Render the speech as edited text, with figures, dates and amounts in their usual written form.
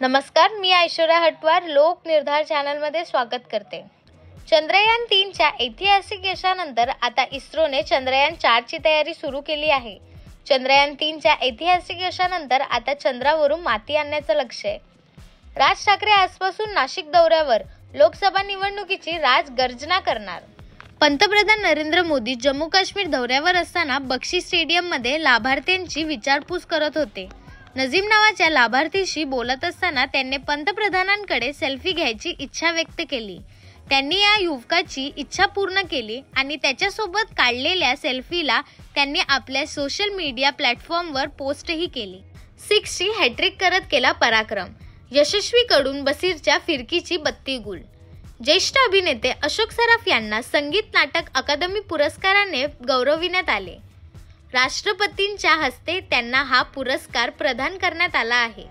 नमस्कार, मी ऐश्वर्या हटवार लोक निर्धार चॅनलमध्ये स्वागत करते। चंद्रयान 3च्या ऐतिहासिक यशानंतर आता इस्रोने चंद्रयान 4ची तयारी सुरू केली आहे। चंद्रयान 3च्या ऐतिहासिक यशानंतर आता चंद्रावरून माती आणण्याचं लक्ष्य आहे। राज ठाकरे आजपासून नाशिक दौऱ्यावर, लोकसभा निवडणुकीची राजगर्जना करणार। पंतप्रधान नरेंद्र मोदी जम्मू काश्मीर दौऱ्यावर असताना बक्षी स्टेडियममध्ये लाभार्थ्यांची विचारपूस करत होते। नजीम नावाच्या लाभार्थीशी बोलत असताना त्यांनी पंतप्रधानांकडे सेल्फी घ्यायची इच्छा व्यक्त केली। त्यांनी या युवकाची इच्छा पूर्ण केली आणि त्याच्यासोबत काढलेल्या सेल्फीला त्यांनी आपल्या सोशल मीडिया प्लॅटफॉर्मवर पोस्टही केली। 6ची हॅट्रिक करत केला पराक्रम, यशस्वीकडून बशीरच्या फिरकीची बत्ती गुल। ज्येष्ठ अभिनेते अशोक सराफ यांना संगीत नाटक अकादमी पुरस्काराने गौरविण्यात आले। राष्ट्रपतींच्या हस्ते त्यांना हा पुरस्कार प्रदान करण्यात आला आहे।